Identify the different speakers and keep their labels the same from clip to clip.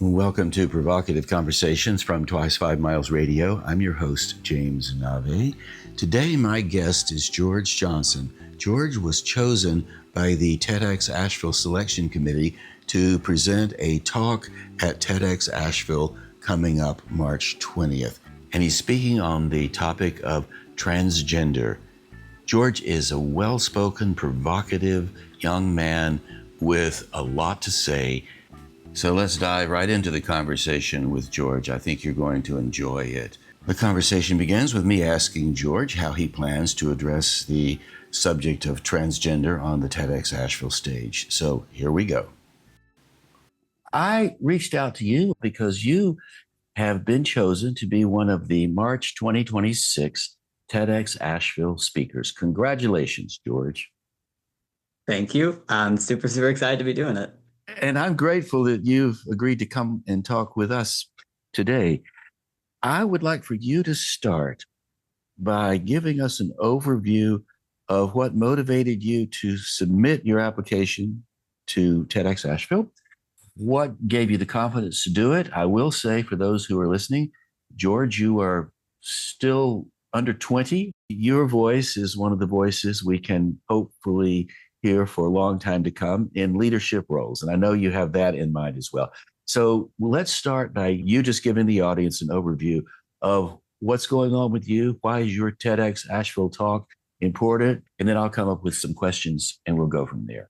Speaker 1: Welcome to Provocative Conversations from Twice 5 Miles Radio. I'm your host, James Nave. Today, my guest is George Johnson. George was chosen by the TEDx Asheville Selection Committee to present a talk at TEDx Asheville coming up March 20th. And he's speaking on the topic of transgender. George is a well-spoken, provocative young man with a lot to say. So let's dive right into the conversation with George. I think you're going to enjoy it. The conversation begins with me asking George how he plans to address the subject of transgender on the TEDx Asheville stage. So here we go. I reached out to you because you have been chosen to be one of the March 2026 TEDx Asheville speakers. Congratulations, George.
Speaker 2: Thank you. I'm super excited to be doing it.
Speaker 1: And I'm grateful that you've agreed to come and talk with us today. I would like for you to start by giving us an overview of what motivated you to submit your application to TEDx Asheville. What gave you the confidence to do it? I will say, for those who are listening, George, you are still under 20. Your voice is one of the voices we can hopefully hear for a long time to come in leadership roles. And I know you have that in mind as well. So let's start by you just giving the audience an overview of what's going on with you. Why is your TEDx Asheville talk important? And then I'll come up with some questions and we'll go from there.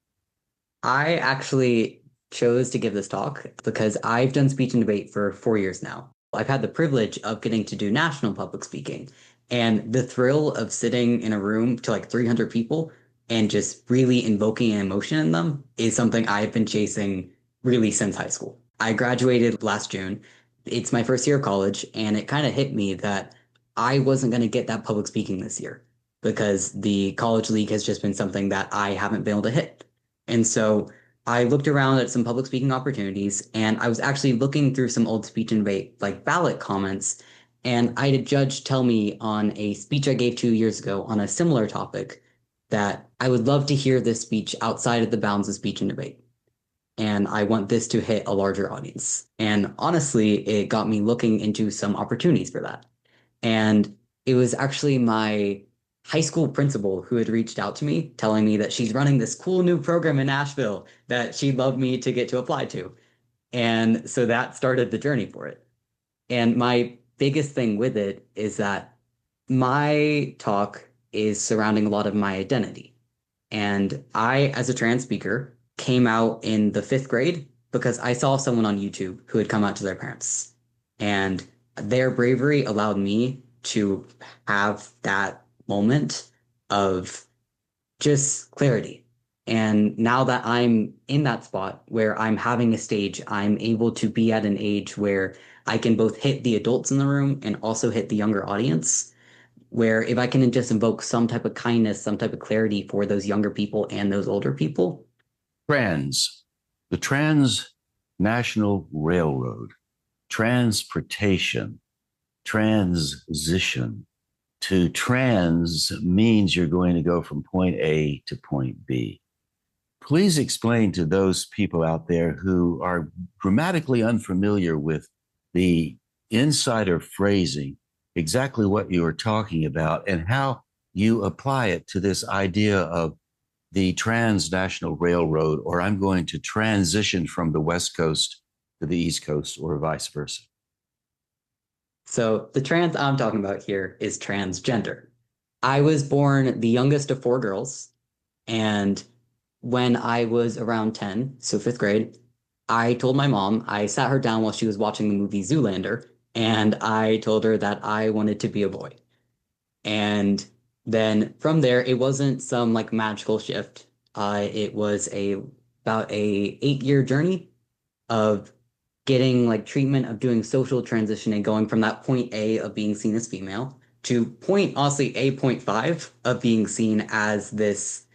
Speaker 2: I actually chose to give this talk because I've done speech and debate for 4 years now. I've had the privilege of getting to do national public speaking, and the thrill of sitting in a room to like 300 people and just really invoking an emotion in them is something I've been chasing really since high school. I graduated last June. It's my first year of college, and it kind of hit me that I wasn't going to get that public speaking this year because the college league has just been something that I haven't been able to hit. And so I looked around at some public speaking opportunities, and I was actually looking through some old speech and debate, like ballot comments, and I had a judge tell me on a speech I gave 2 years ago on a similar topic that I would love to hear this speech outside of the bounds of speech and debate. And I want this to hit a larger audience. And honestly, it got me looking into some opportunities for that. And it was actually my high school principal who had reached out to me telling me that she's running this cool new program in Asheville that she'd love me to get to apply to. And so that started the journey for it. And my biggest thing with it is that my talk is surrounding a lot of my identity. And I, as a trans speaker, came out in the 5th grade because I saw someone on YouTube who had come out to their parents. And their bravery allowed me to have that moment of just clarity. And now that I'm in that spot where I'm having a stage, I'm able to be at an age where I can both hit the adults in the room and also hit the younger audience, where if I can just invoke some type of kindness, some type of clarity for those younger people and those older people.
Speaker 1: The Trans National Railroad, transportation, transition. To trans means you're going to go from point A to point B. Please explain to those people out there who are grammatically unfamiliar with the insider phrasing exactly what you are talking about and how you apply it to this idea of the Transnational Railroad, or I'm going to transition from the West Coast to the East Coast, or vice versa.
Speaker 2: So the trans I'm talking about here is transgender. I was born the youngest of 4 girls, and when I was around 10, so 5th grade, I told my mom, I sat her down while she was watching the movie Zoolander, and I told her that I wanted to be a boy. And then from there, it wasn't some like magical shift. It was about a 8-year journey of getting like treatment of doing social transitioning, going from that point A of being seen as female to point, honestly, A.5 of being seen as this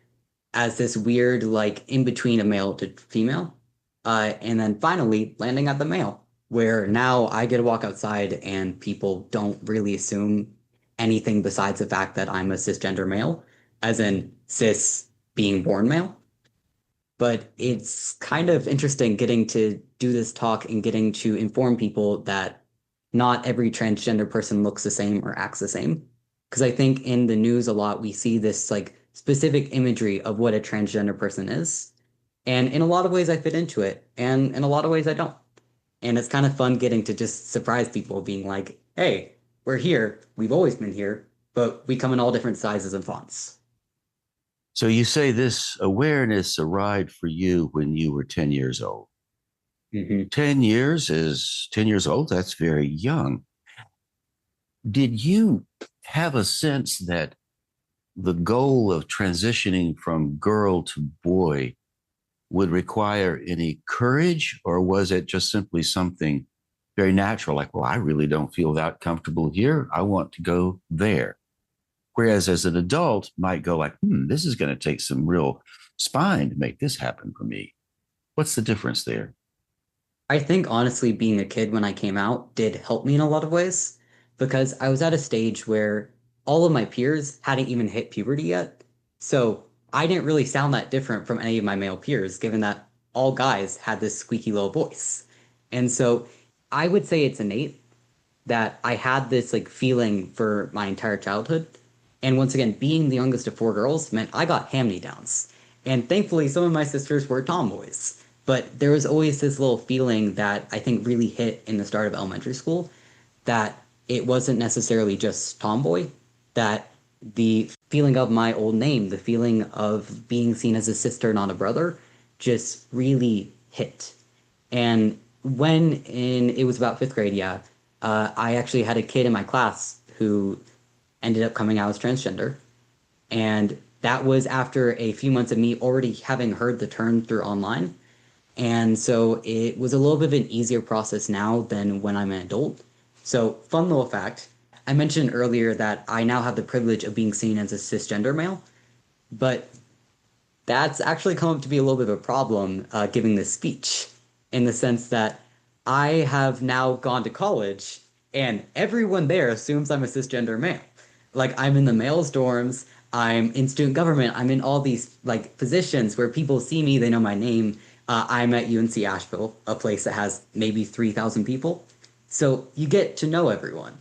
Speaker 2: weird like in between a male to female. And then finally landing at the male, where now I get to walk outside and people don't really assume anything besides the fact that I'm a cisgender male, as in cis being born male. But it's kind of interesting getting to do this talk and getting to inform people that not every transgender person looks the same or acts the same. Because I think in the news a lot, we see this like specific imagery of what a transgender person is. And in a lot of ways, I fit into it. And in a lot of ways, I don't. And it's kind of fun getting to just surprise people, being like, hey, we're here. We've always been here, but we come in all different sizes and fonts.
Speaker 1: So you say this awareness arrived for you when you were 10 years old.
Speaker 2: Mm-hmm.
Speaker 1: 10 years is 10 years old. That's very young. Did you have a sense that the goal of transitioning from girl to boy would require any courage, or was it just simply something very natural? Like, well, I really don't feel that comfortable here. I want to go there. Whereas as an adult might go like, this is going to take some real spine to make this happen for me. What's the difference there?
Speaker 2: I think honestly, being a kid when I came out did help me in a lot of ways because I was at a stage where all of my peers hadn't even hit puberty yet. So I didn't really sound that different from any of my male peers, given that all guys had this squeaky low voice. And so I would say it's innate that I had this like feeling for my entire childhood. And once again, being the youngest of four girls meant I got hand-me-downs. And thankfully, some of my sisters were tomboys. But there was always this little feeling that I think really hit in the start of elementary school that it wasn't necessarily just tomboy, that the feeling of my old name, the feeling of being seen as a sister, not a brother, just really hit. And it was about fifth grade, yeah, I actually had a kid in my class who ended up coming out as transgender. And that was after a few months of me already having heard the term through online. And so it was a little bit of an easier process now than when I'm an adult. So, fun little fact, I mentioned earlier that I now have the privilege of being seen as a cisgender male, but that's actually come up to be a little bit of a problem giving this speech in the sense that I have now gone to college and everyone there assumes I'm a cisgender male. Like I'm in the males' dorms, I'm in student government, I'm in all these like positions where people see me, they know my name. I'm at UNC Asheville, a place that has maybe 3,000 people. So you get to know everyone.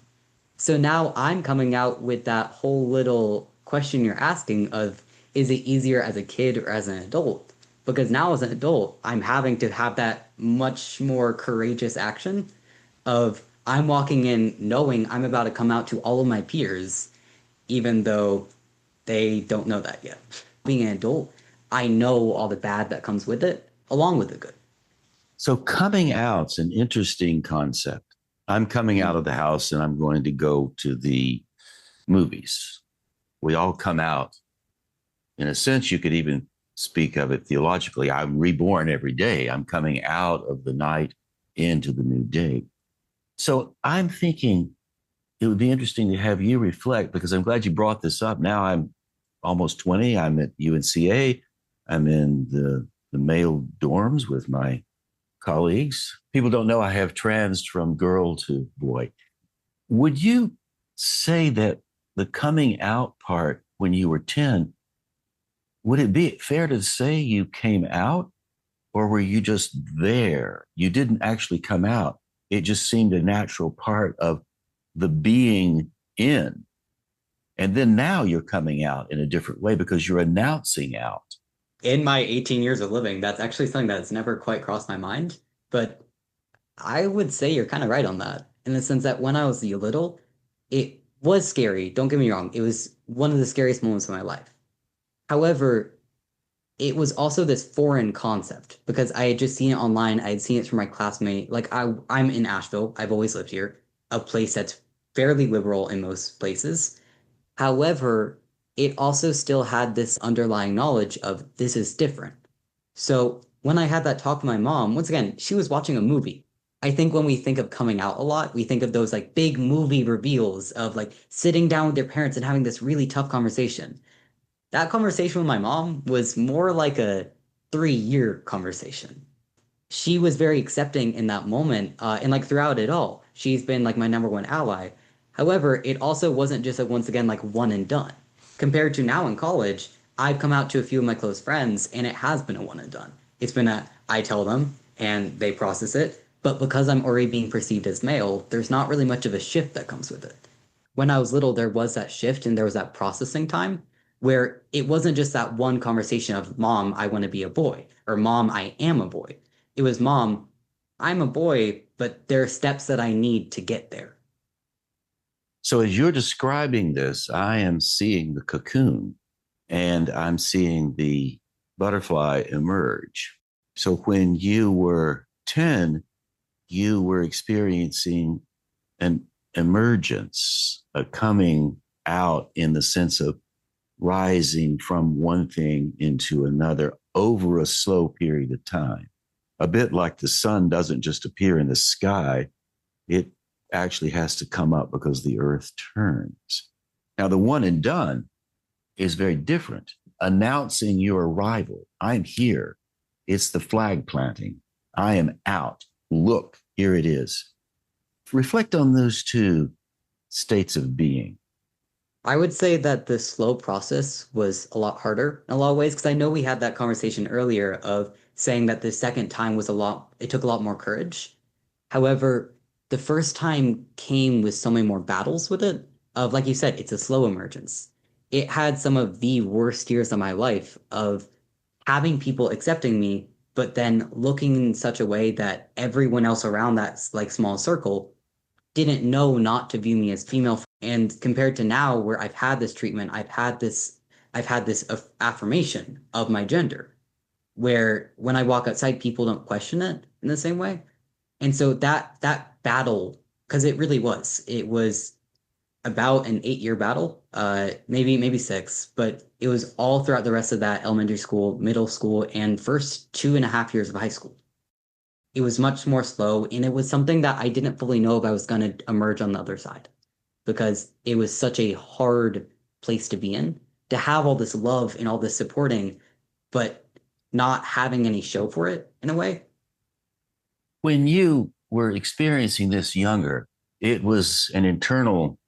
Speaker 2: So now I'm coming out with that whole little question you're asking of is it easier as a kid or as an adult? Because now as an adult, I'm having to have that much more courageous action of I'm walking in knowing I'm about to come out to all of my peers, even though they don't know that yet. Being an adult, I know all the bad that comes with it, along with the good.
Speaker 1: So coming out's an interesting concept. I'm coming out of the house and I'm going to go to the movies. We all come out. In a sense, you could even speak of it theologically. I'm reborn every day. I'm coming out of the night into the new day. So I'm thinking it would be interesting to have you reflect because I'm glad you brought this up. Now I'm almost 20. I'm at UNCA. I'm in the male dorms with my colleagues. People don't know I have trans from girl to boy. Would you say that the coming out part when you were 10, would it be fair to say you came out or were you just there? You didn't actually come out. It just seemed a natural part of the being in. And then now you're coming out in a different way because you're announcing out.
Speaker 2: In my 18 years of living, that's actually something that's never quite crossed my mind. But I would say you're kind of right on that in the sense that when I was little, it was scary. Don't get me wrong. It was one of the scariest moments of my life. However, it was also this foreign concept because I had just seen it online. I had seen it from my classmate. I'm in Asheville. I've always lived here, a place that's fairly liberal in most places. However, it also still had this underlying knowledge of this is different. So when I had that talk with my mom, once again, she was watching a movie. I think when we think of coming out a lot, we think of those like big movie reveals of like sitting down with their parents and having this really tough conversation. That conversation with my mom was more like a 3-year conversation. She was very accepting in that moment, and like throughout it all, she's been like my number one ally. However, it also wasn't just a once again like one and done. Compared to now in college, I've come out to a few of my close friends, and it has been a one and done. It's been a I tell them, and they process it. But because I'm already being perceived as male, there's not really much of a shift that comes with it. When I was little, there was that shift and there was that processing time where it wasn't just that one conversation of, Mom, I want to be a boy, or Mom, I am a boy. It was, Mom, I'm a boy, but there are steps that I need to get there.
Speaker 1: So as you're describing this, I am seeing the cocoon and I'm seeing the butterfly emerge. So when you were 10, you were experiencing an emergence, a coming out in the sense of rising from one thing into another over a slow period of time. A bit like the sun doesn't just appear in the sky, it actually has to come up because the earth turns. Now, the one and done is very different. Announcing your arrival. I'm here. It's the flag planting. I am out. Look, here it is. Reflect on those two states of being.
Speaker 2: I would say that the slow process was a lot harder in a lot of ways because I know we had that conversation earlier of saying that the second time was it took a lot more courage. However, the first time came with so many more battles with it. Of like you said, it's a slow emergence. It had some of the worst years of my life of having people accepting me, but then looking in such a way that everyone else around that like small circle didn't know not to view me as female. And compared to now, where I've had this treatment, I've had this affirmation of my gender, where when I walk outside, people don't question it in the same way. And so that battle, because it was about an 8 year battle, maybe six, but it was all throughout the rest of that elementary school, middle school, and first 2.5 years of high school. It was much more slow, and it was something that I didn't fully know if I was going to emerge on the other side because it was such a hard place to be in to have all this love and all this supporting, but not having any show for it in a way.
Speaker 1: When you were experiencing this younger, it was an internal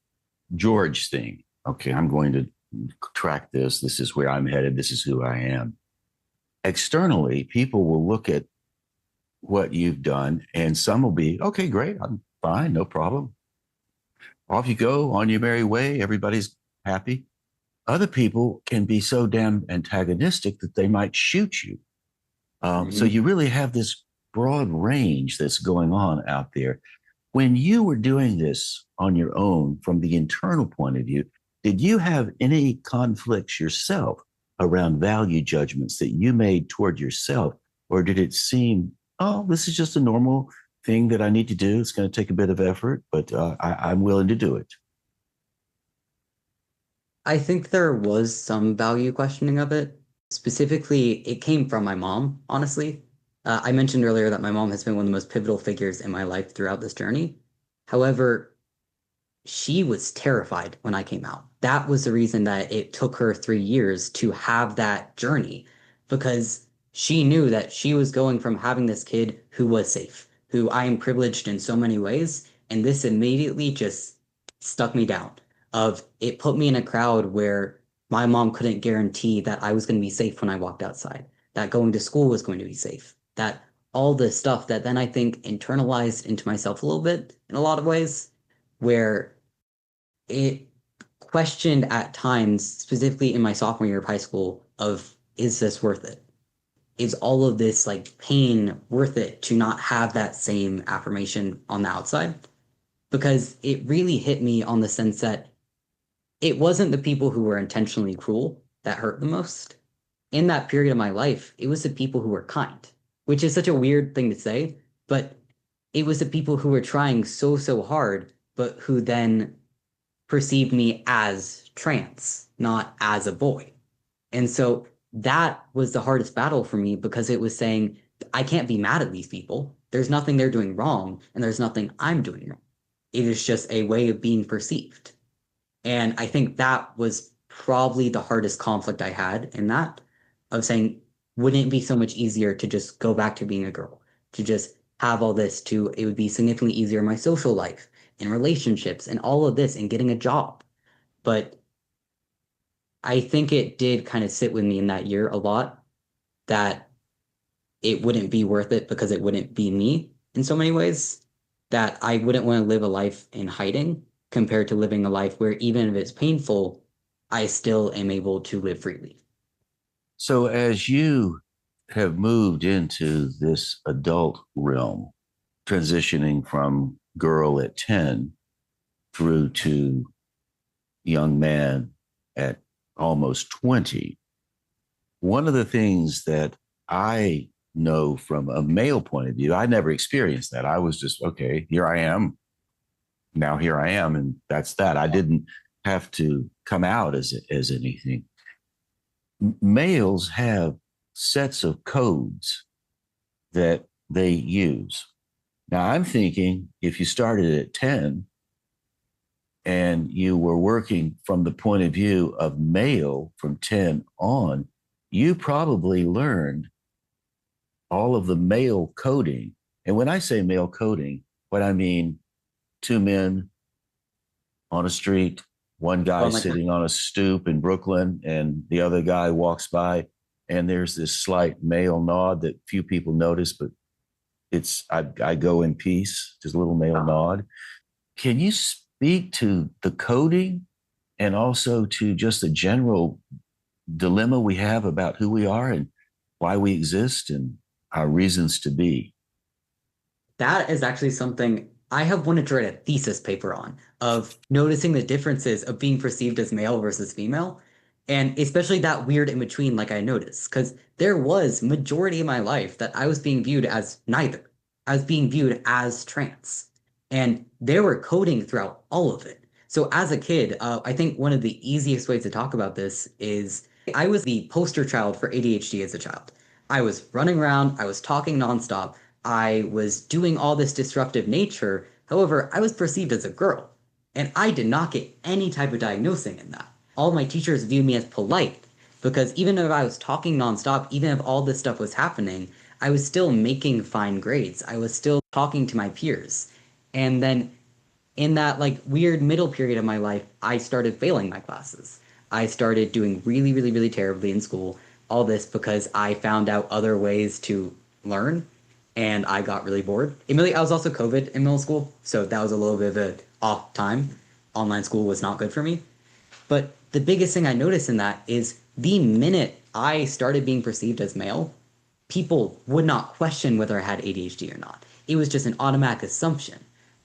Speaker 1: George thing. Okay, I'm going to track this. This is where I'm headed. This is who I am. Externally, people will look at what you've done, and some will be, okay, great, I'm fine, no problem. Off you go on your merry way. Everybody's happy. Other people can be so damn antagonistic that they might shoot you. So you really have this broad range that's going on out there. When you were doing this on your own from the internal point of view, did you have any conflicts yourself around value judgments that you made toward yourself? Or did it seem, oh, this is just a normal thing that I need to do? It's going to take a bit of effort, but I'm willing to do it.
Speaker 2: I think there was some value questioning of it. Specifically, it came from my mom, honestly. I mentioned earlier that my mom has been one of the most pivotal figures in my life throughout this journey. However, she was terrified when I came out. That was the reason that it took her 3 years to have that journey because she knew that she was going from having this kid who was safe, who I am privileged in so many ways, and this immediately just stuck me down. Of it put me in a crowd where my mom couldn't guarantee that I was going to be safe when I walked outside, that going to school was going to be safe, that all this stuff that then I think internalized into myself a little bit in a lot of ways, where it questioned at times, specifically in my sophomore year of high school, of is this worth it? Is all of this like pain worth it to not have that same affirmation on the outside? Because it really hit me on the sense that it wasn't the people who were intentionally cruel that hurt the most. In that period of my life, it was the people who were kind, which is such a weird thing to say, but it was the people who were trying so hard, but who then perceived me as trans, not as a boy. And so that was the hardest battle for me because it was saying, I can't be mad at these people. There's nothing they're doing wrong, and there's nothing I'm doing wrong. It is just a way of being perceived. And I think that was probably the hardest conflict I had in that of saying, wouldn't it be so much easier to just go back to being a girl, to just have all this to, it would be significantly easier in my social life, in relationships, and all of this, and getting a job. But I think it did kind of sit with me in that year a lot that it wouldn't be worth it because it wouldn't be me in so many ways, that I wouldn't want to live a life in hiding compared to living a life where even if it's painful, I still am able to live freely.
Speaker 1: So, as you have moved into this adult realm, transitioning from girl at 10 through to young man at almost 20, one of the things that I know from a male point of view, I never experienced that. I was just, okay, here I am. Now here I am. And that's that. I didn't have to come out as anything. Males have sets of codes that they use. Now I'm thinking if you started at 10 and you were working from the point of view of male from 10 on, you probably learned all of the male coding. And when I say male coding, what I mean, two men on a street, one guy
Speaker 2: Well, my
Speaker 1: sitting on a stoop in Brooklyn, and the other guy walks by, and there's this slight male nod that few people notice, but I go in peace, just a little male nod. Can you speak to the coding and also to just the general dilemma we have about who we are and why we exist and our reasons to be?
Speaker 2: That is actually something I have wanted to write a thesis paper on, of noticing the differences of being perceived as male versus female, and especially that weird in between, like I noticed, because there was majority of my life that I was being viewed as neither. I was being viewed as trans, and there were coding throughout all of it. So as a kid, I think one of the easiest ways to talk about this is I was the poster child for ADHD as a child. I was running around, I was talking nonstop, I was doing all this disruptive nature. However, I was perceived as a girl, and I did not get any type of diagnosing in that. All my teachers viewed me as polite because even if I was talking nonstop, even if all this stuff was happening, I was still making fine grades. I was still talking to my peers. And then in that like weird middle period of my life, I started failing my classes. I started doing really, really, really terribly in school. All this because I found out other ways to learn, and I got really bored. I was also COVID in middle school, so that was a little bit of an off time. Online school was not good for me. But the biggest thing I noticed in that is the minute I started being perceived as male, people would not question whether I had ADHD or not. It was just an automatic assumption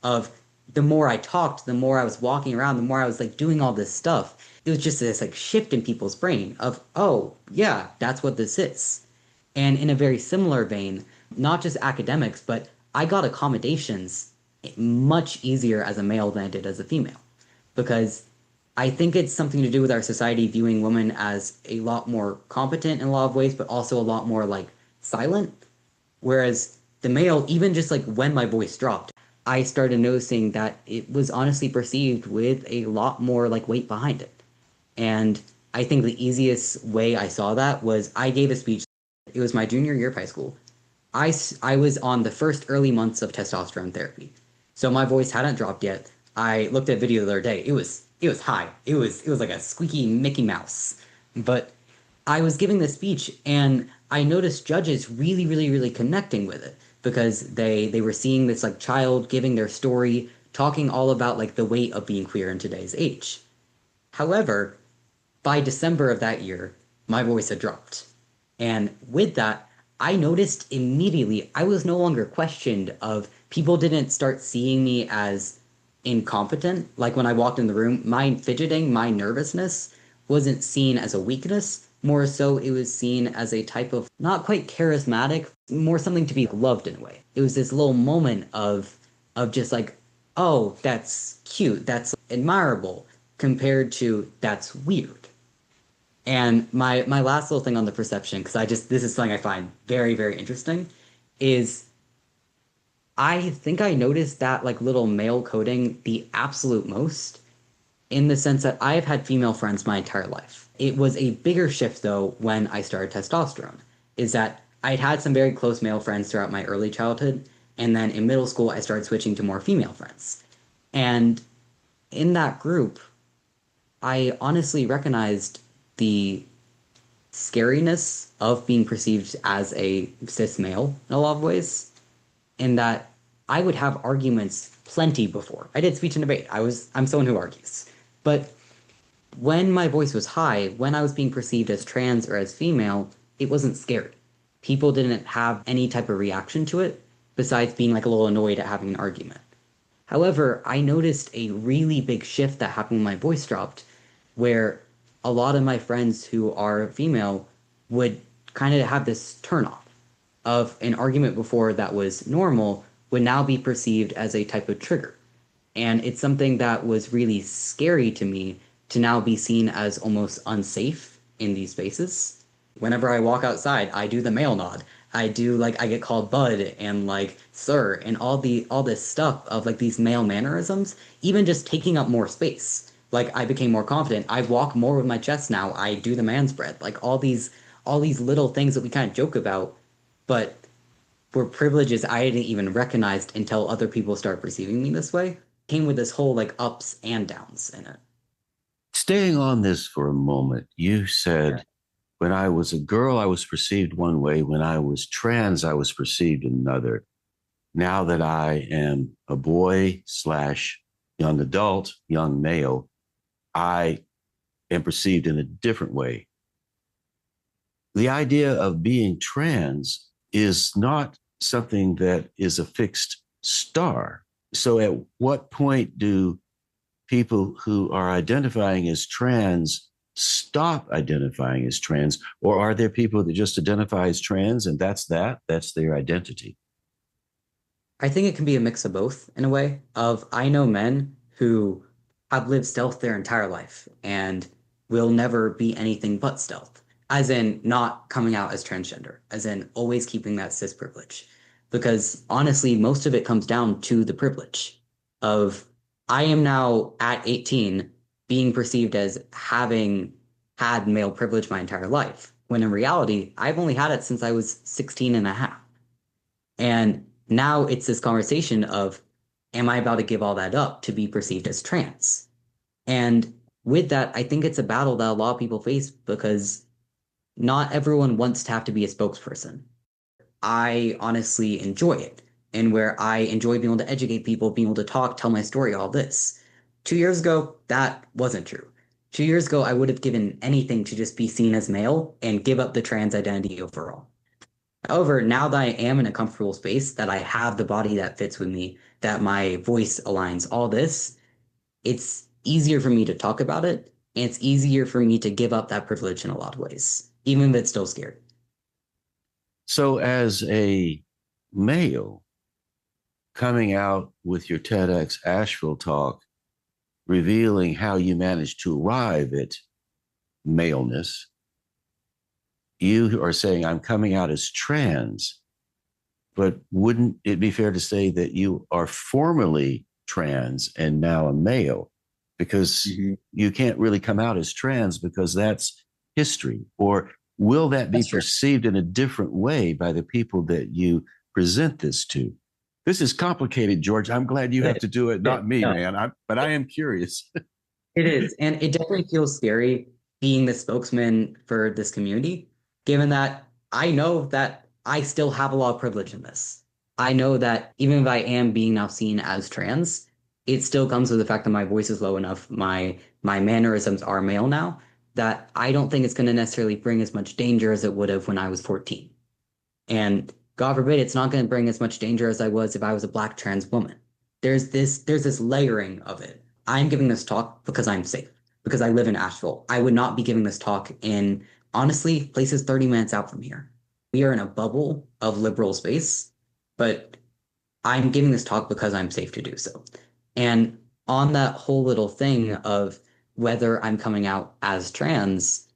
Speaker 2: of the more I talked, the more I was walking around, the more I was like doing all this stuff. It was just this like shift in people's brain of, oh, yeah, that's what this is. And in a very similar vein, not just academics, but I got accommodations much easier as a male than I did as a female. Because I think it's something to do with our society viewing women as a lot more competent in a lot of ways, but also a lot more like silent. Whereas the male, even just like when my voice dropped, I started noticing that it was honestly perceived with a lot more like weight behind it. And I think the easiest way I saw that was I gave a speech. It was my junior year of high school. I was on the first early months of testosterone therapy. So my voice hadn't dropped yet. I looked at a video the other day. It was high. It was like a squeaky Mickey Mouse. But I was giving this speech and I noticed judges really, really, really connecting with it because they were seeing this like child giving their story, talking all about like the weight of being queer in today's age. However, by December of that year, my voice had dropped. And with that, I noticed immediately I was no longer questioned of people didn't start seeing me as incompetent. Like when I walked in the room, my fidgeting, my nervousness wasn't seen as a weakness. More so, it was seen as a type of not quite charismatic, more something to be loved in a way. It was this little moment of just like, oh, that's cute, that's admirable, compared to that's weird. And my last little thing on the perception, because this is something I find very, very interesting, is I think I noticed that like little male coding the absolute most in the sense that I've had female friends my entire life. It was a bigger shift though when I started testosterone, is that I'd had some very close male friends throughout my early childhood, and then in middle school I started switching to more female friends. And in that group, I honestly recognized the scariness of being perceived as a cis male in a lot of ways, in that I would have arguments plenty before. I did speech and debate. I'm someone who argues. But when my voice was high, when I was being perceived as trans or as female, it wasn't scary. People didn't have any type of reaction to it besides being like a little annoyed at having an argument. However, I noticed a really big shift that happened when my voice dropped, where a lot of my friends who are female would kind of have this turnoff of an argument before that was normal would now be perceived as a type of trigger. And it's something that was really scary to me to now be seen as almost unsafe in these spaces. Whenever I walk outside, I do the male nod. I do like I get called bud and like sir and all this stuff of like these male mannerisms, even just taking up more space. Like I became more confident. I walk more with my chest now. I do the man spread. Like all these little things that we kind of joke about, but were privileges I didn't even recognize until other people start perceiving me this way. Came with this whole like ups and downs in it.
Speaker 1: Staying on this for a moment, you
Speaker 2: Yeah.
Speaker 1: said when I was a girl, I was perceived one way. When I was trans, I was perceived another. Now that I am a boy slash young adult, young male, I am perceived in a different way. The idea of being trans is not something that is a fixed star. So, at what point do people who are identifying as trans stop identifying as trans? Or are there people that just identify as trans and that's their identity?
Speaker 2: I think it can be a mix of both in a way. Of I know men who have lived stealth their entire life and will never be anything but stealth, as in not coming out as transgender, as in always keeping that cis privilege. Because honestly, most of it comes down to the privilege of I am now at 18 being perceived as having had male privilege my entire life, when in reality, I've only had it since I was 16 and a half. And now it's this conversation of, am I about to give all that up to be perceived as trans? And with that, I think it's a battle that a lot of people face because not everyone wants to have to be a spokesperson. I honestly enjoy it, and where I enjoy being able to educate people, being able to talk, tell my story, all this. 2 years ago, that wasn't true. 2 years ago, I would have given anything to just be seen as male and give up the trans identity overall. However, now that I am in a comfortable space, that I have the body that fits with me, that my voice aligns, all this, it's easier for me to talk about it. And it's easier for me to give up that privilege in a lot of ways, even if it's still scary.
Speaker 1: So, as a male coming out with your TEDx Asheville talk, revealing how you managed to arrive at maleness, you are saying, I'm coming out as trans, but wouldn't it be fair to say that you are formerly trans and now a male? Because you can't really come out as trans because that's history. Or will that be
Speaker 2: That's true.
Speaker 1: perceived in a different way by the people that you present this to? This is complicated, George. I'm glad you have to do it, not me,
Speaker 2: Yeah.
Speaker 1: man. But I am curious.
Speaker 2: It is. And it definitely feels scary being the spokesman for this community, given that I know that I still have a lot of privilege in this. I know that even if I am being now seen as trans, it still comes with the fact that my voice is low enough, my mannerisms are male now, that I don't think it's going to necessarily bring as much danger as it would have when I was 14. And God forbid, it's not going to bring as much danger as I was if I was a black trans woman. There's this layering of it. I'm giving this talk because I'm safe, because I live in Asheville. I would not be giving this talk in, honestly, places 30 minutes out from here. We are in a bubble of liberal space, but I'm giving this talk because I'm safe to do so. And on that whole little thing of whether I'm coming out as trans,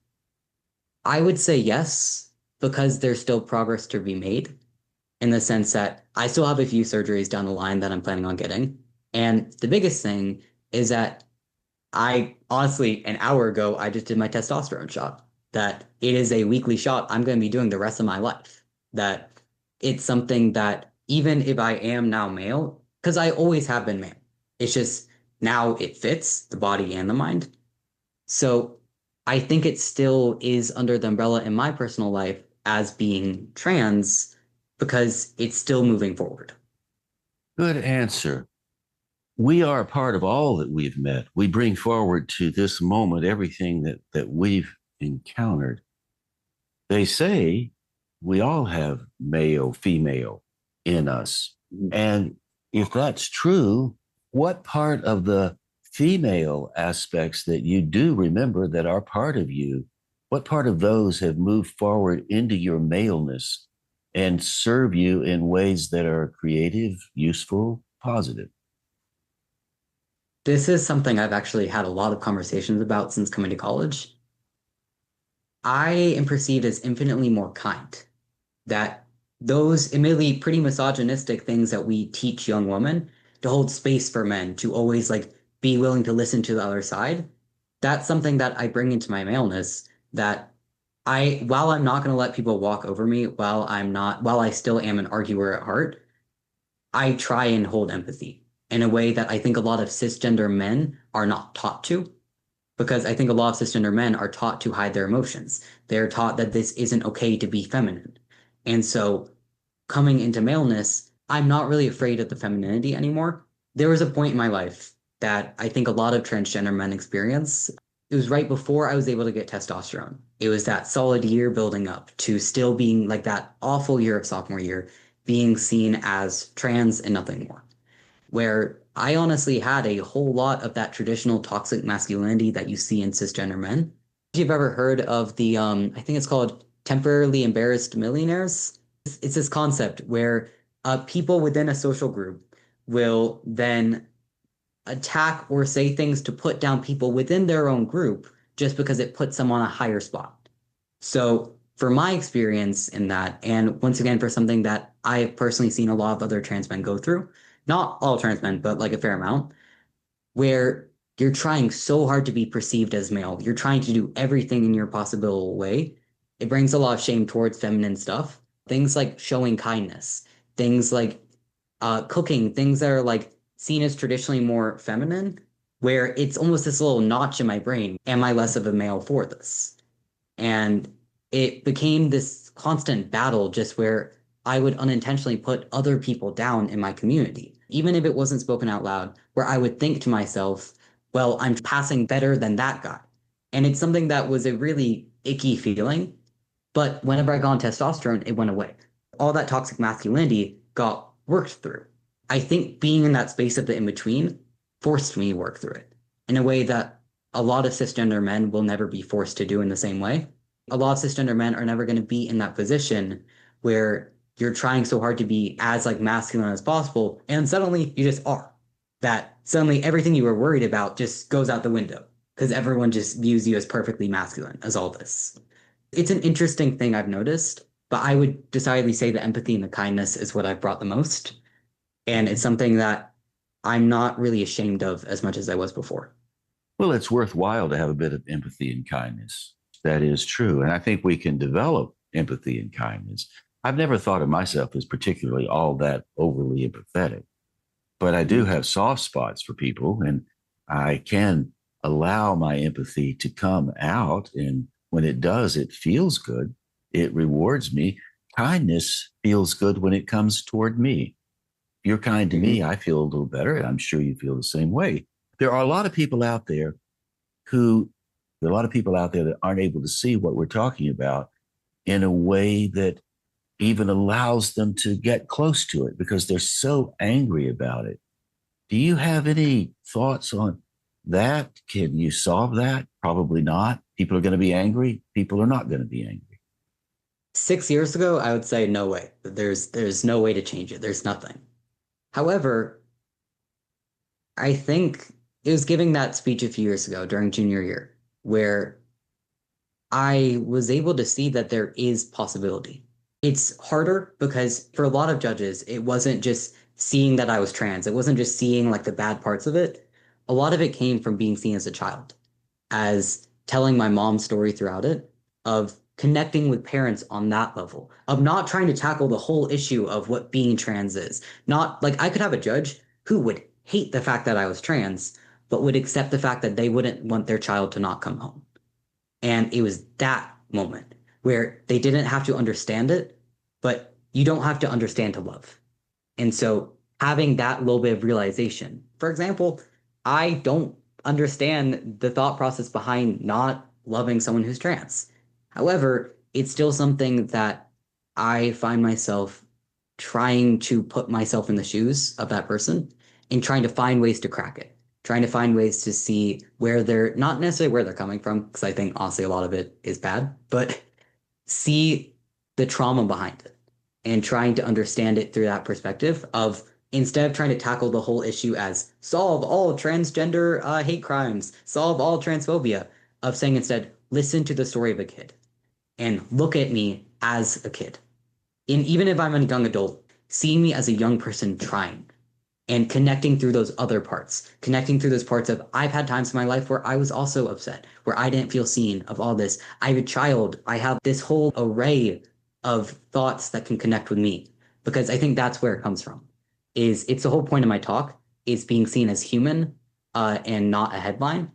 Speaker 2: I would say yes, because there's still progress to be made in the sense that I still have a few surgeries down the line that I'm planning on getting. And the biggest thing is that I honestly, an hour ago, I just did my testosterone shot. That it is a weekly shot I'm going to be doing the rest of my life. That it's something that even if I am now male, because I always have been male, it's just now it fits the body and the mind. So I think it still is under the umbrella in my personal life as being trans because it's still moving forward.
Speaker 1: Good answer. We are a part of all that we've met. We bring forward to this moment everything that we've encountered. They say we all have male, female in us. And if that's true, what part of the female aspects that you do remember that are part of you, what part of those have moved forward into your maleness and serve you in ways that are creative, useful, positive?
Speaker 2: This is something I've actually had a lot of conversations about since coming to college. I am perceived as infinitely more kind. That those admittedly pretty misogynistic things that we teach young women to hold space for men, to always like be willing to listen to the other side, that's something that I bring into my maleness that while I'm not going to let people walk over me, while I still am an arguer at heart, I try and hold empathy in a way that I think a lot of cisgender men are not taught to, because I think a lot of cisgender men are taught to hide their emotions. They're taught that this isn't okay to be feminine. And so coming into maleness, I'm not really afraid of the femininity anymore. There was a point in my life that I think a lot of transgender men experience. It was right before I was able to get testosterone. It was that solid year building up to still being like that awful year of sophomore year, being seen as trans and nothing more. Where I honestly had a whole lot of that traditional toxic masculinity that you see in cisgender men. If you've ever heard of the, I think it's called temporarily embarrassed millionaires, it's this concept where people within a social group will then attack or say things to put down people within their own group just because it puts them on a higher spot. So, for my experience in that, and once again, for something that I've personally seen a lot of other trans men go through, not all trans men, but like a fair amount, where you're trying so hard to be perceived as male, you're trying to do everything in your possible way. It brings a lot of shame towards feminine stuff. Things like showing kindness, things like cooking, things that are like seen as traditionally more feminine, where it's almost this little notch in my brain. Am I less of a male for this? And it became this constant battle just where I would unintentionally put other people down in my community, even if it wasn't spoken out loud, where I would think to myself, well, I'm passing better than that guy. And it's something that was a really icky feeling. But whenever I got on testosterone, it went away. All that toxic masculinity got worked through. I think being in that space of the in between forced me to work through it in a way that a lot of cisgender men will never be forced to do in the same way. A lot of cisgender men are never going to be in that position where you're trying so hard to be as like masculine as possible, and suddenly you just are. That suddenly everything you were worried about just goes out the window because everyone just views you as perfectly masculine as all this. It's an interesting thing I've noticed, but I would decidedly say the empathy and the kindness is what I've brought the most. And it's something that I'm not really ashamed of as much as I was before.
Speaker 1: Well, it's worthwhile to have a bit of empathy and kindness. That is true. And I think we can develop empathy and kindness. I've never thought of myself as particularly all that overly empathetic, but I do have soft spots for people, and I can allow my empathy to come out. And when it does, it feels good. It rewards me. Kindness feels good when it comes toward me. If you're kind to me, I feel a little better. And I'm sure you feel the same way. There are a lot of people out there who, there are a lot of people out there that aren't able to see what we're talking about in a way that even allows them to get close to it because they're so angry about it. Do you have any thoughts on that? Can you solve that? Probably not. People are going to be angry. People are not going to be angry.
Speaker 2: 6 years ago, I would say no way. There's no way to change it. There's nothing. However, I think it was giving that speech a few years ago during junior year where I was able to see that there is possibility. It's harder because for a lot of judges, it wasn't just seeing that I was trans. It wasn't just seeing like the bad parts of it. A lot of it came from being seen as a child, as telling my mom's story throughout it, of connecting with parents on that level, of not trying to tackle the whole issue of what being trans is. Not like I could have a judge who would hate the fact that I was trans, but would accept the fact that they wouldn't want their child to not come home. And it was that moment where they didn't have to understand it, but you don't have to understand to love. And so having that little bit of realization, for example, I don't understand the thought process behind not loving someone who's trans. However, it's still something that I find myself trying to put myself in the shoes of that person and trying to find ways to crack it, trying to find ways to see where they're not necessarily where they're coming from, because I think honestly a lot of it is bad, but see the trauma behind it and trying to understand it through that perspective of instead of trying to tackle the whole issue as solve all transgender hate crimes, solve all transphobia, of saying instead, listen to the story of a kid and look at me as a kid. And even if I'm a young adult, seeing me as a young person trying and connecting through those other parts, connecting through those parts of I've had times in my life where I was also upset, where I didn't feel seen of all this. I have a child. I have this whole array of thoughts that can connect with me because I think that's where it comes from. Is it's the whole point of my talk is being seen as human and not a headline.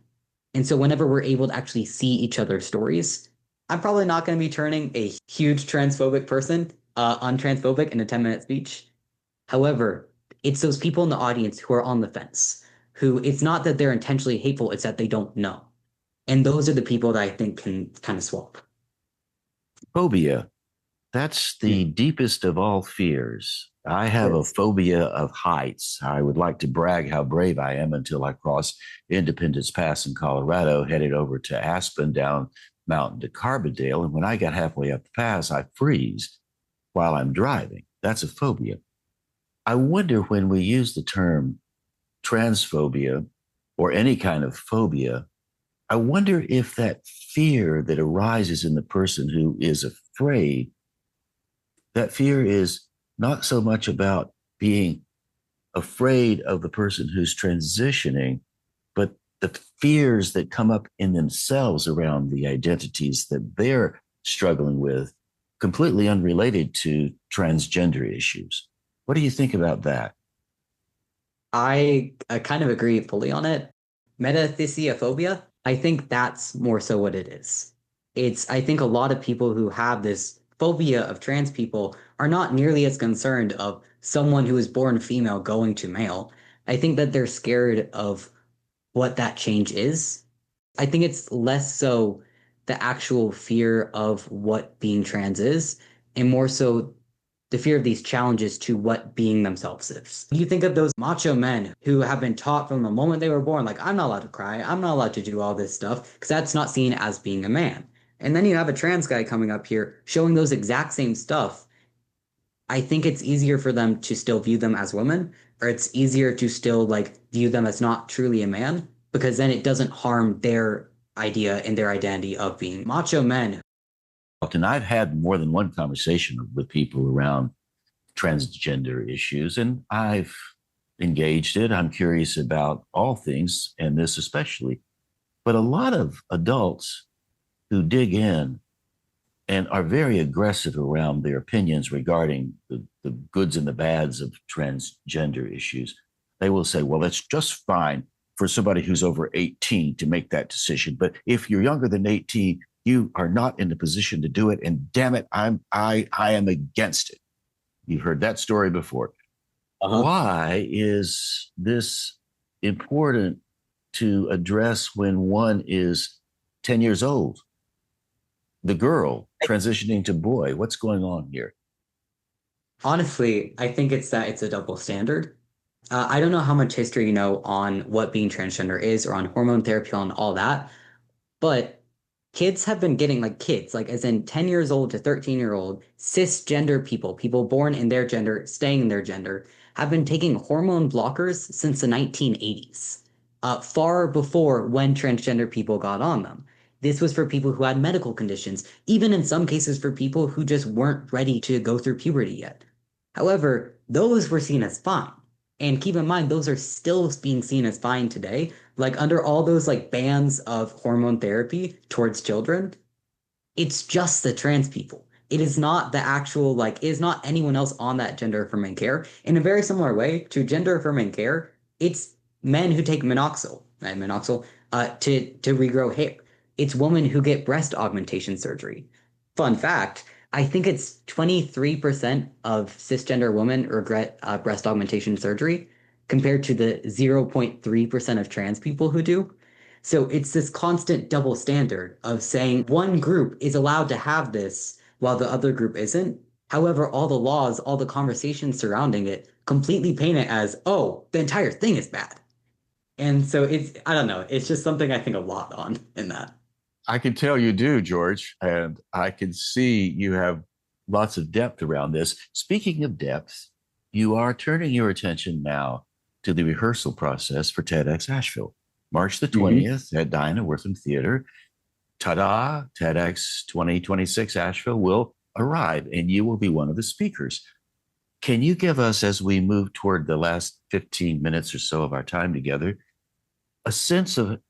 Speaker 2: And so whenever we're able to actually see each other's stories, I'm probably not going to be turning a huge transphobic person untransphobic in a 10-minute speech. However, it's those people in the audience who are on the fence, who it's not that they're intentionally hateful, it's that they don't know. And those are the people that I think can kind of swap.
Speaker 1: Phobia. That's the deepest of all fears. I have a phobia of heights. I would like to brag how brave I am until I cross Independence Pass in Colorado, headed over to Aspen, down mountain to Carbondale. And when I got halfway up the pass, I freeze while I'm driving. That's a phobia. I wonder when we use the term transphobia or any kind of phobia, I wonder if that fear that arises in the person who is afraid, that fear is not so much about being afraid of the person who's transitioning, but the fears that come up in themselves around the identities that they're struggling with, completely unrelated to transgender issues. What do you think about that?
Speaker 2: I kind of agree fully on it. Metathesiophobia, I think that's more so what it is. I think a lot of people who have this phobia of trans people are not nearly as concerned of someone who is born female going to male. I think that they're scared of what that change is. I think it's less so the actual fear of what being trans is, and more so the fear of these challenges to what being themselves is. You think of those macho men who have been taught from the moment they were born, like, I'm not allowed to cry, I'm not allowed to do all this stuff, because that's not seen as being a man. And then you have a trans guy coming up here showing those exact same stuff. I think it's easier for them to still view them as women, or it's easier to still like view them as not truly a man, because then it doesn't harm their idea and their identity of being macho men.
Speaker 1: And I've had more than one conversation with people around transgender issues, and I've engaged it. I'm curious about all things, and this especially. But a lot of adults who dig in and are very aggressive around their opinions regarding the goods and the bads of transgender issues, they will say, well, it's just fine for somebody who's over 18 to make that decision. But if you're younger than 18, you are not in the position to do it. And damn it, I am against it. You've heard that story before. Why is this important to address when one is 10 years old? The girl transitioning to boy. What's going on here?
Speaker 2: Honestly, I think it's that it's a double standard. I don't know how much history you know on what being transgender is or on hormone therapy and all that, but kids have been getting like kids, like as in 10 years old to 13-year-old, cisgender people, people born in their gender, staying in their gender, have been taking hormone blockers since the 1980s, far before when transgender people got on them. This was for people who had medical conditions, even in some cases for people who just weren't ready to go through puberty yet. However, those were seen as fine. And keep in mind, those are still being seen as fine today. Like under all those like bans of hormone therapy towards children, it's just the trans people. It is not the actual, like, it is not anyone else on that gender affirming care. In a very similar way to gender affirming care, it's men who take minoxidil to regrow hair. it's women who get breast augmentation surgery. Fun fact, I think it's 23% of cisgender women regret breast augmentation surgery compared to the 0.3% of trans people who do. So it's this constant double standard of saying one group is allowed to have this while the other group isn't. However, all the laws, all the conversations surrounding it completely paint it as, oh, the entire thing is bad. And so I don't know, it's just something I think a lot on in that.
Speaker 1: I can tell you do, George, and I can see you have lots of depth around this. Speaking of depth, you are turning your attention now to the rehearsal process for TEDx Asheville, March the
Speaker 2: Mhm.
Speaker 1: 20th at Dinah Wortham Theater. Ta-da, TEDx 2026 Asheville will arrive, and you will be one of the speakers. Can you give us, as we move toward the last 15 minutes or so of our time together, a sense of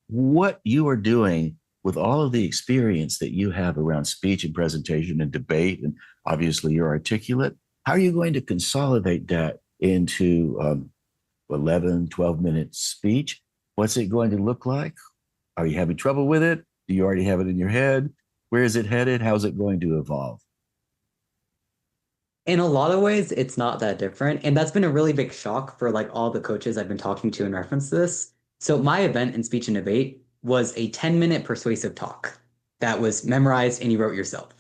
Speaker 1: what you are doing with all of the experience that you have around speech and presentation and debate, and obviously you're articulate? How are you going to consolidate that into 11, 12-minute speech? What's it going to look like? Are you having trouble with it? Do you already have it in your head? Where is it headed? How's it going to evolve?
Speaker 2: In a lot of ways, it's not that different. And that's been a really big shock for like all the coaches I've been talking to in reference to this. So my event in speech and debate was a 10-minute persuasive talk that was memorized and you wrote yourself.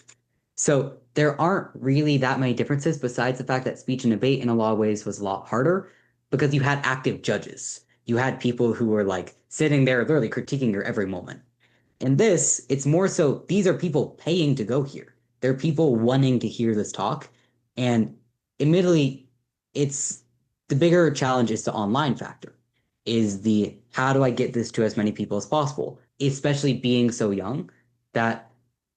Speaker 2: So there aren't really that many differences besides the fact that speech and debate in a lot of ways was a lot harder because you had active judges. You had people who were like sitting there literally critiquing your every moment. In this, it's more so these are people paying to go here. They're people wanting to hear this talk. And admittedly, it's the bigger challenge is the online factor, is the how do I get this to as many people as possible, especially being so young that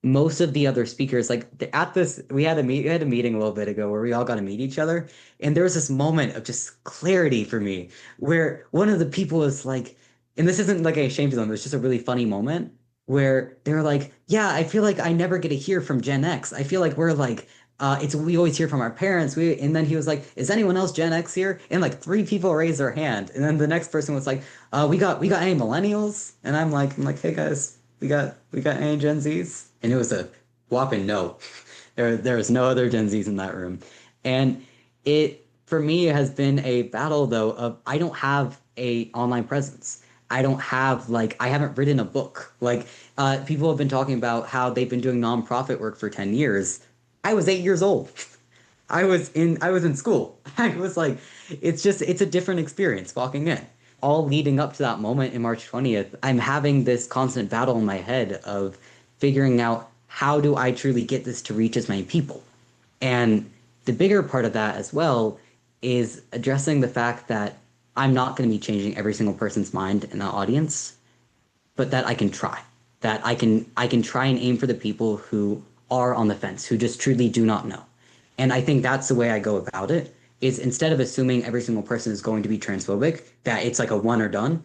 Speaker 2: most of the other speakers, like at this, we had a meeting a little bit ago where we all got to meet each other. And there was this moment of just clarity for me where one of the people was like, and this isn't like a shame to them, it's just a really funny moment where they're like, yeah, I feel like I never get to hear from Gen X. I feel like we're like, it's we always hear from our parents. And then he was like, is anyone else Gen X here? And like three people raised their hand. And then the next person was like, we got any millennials? And I'm like, hey guys, we got any Gen Zs? And it was a whopping no. There was no other Gen Zs in that room. And it for me has been a battle though of I don't have a online presence. I don't have like I haven't written a book. Like people have been talking about how they've been doing nonprofit work for 10 years. I was 8 years old. I was in school. I was like, it's a different experience walking in. All leading up to that moment in March 20th, I'm having this constant battle in my head of figuring out how do I truly get this to reach as many people. And the bigger part of that as well is addressing the fact that I'm not going to be changing every single person's mind in the audience, but that I can try. That I can try and aim for the people who are on the fence, who just truly do not know. And I think that's the way I go about it is instead of assuming every single person is going to be transphobic, that it's like a one or done,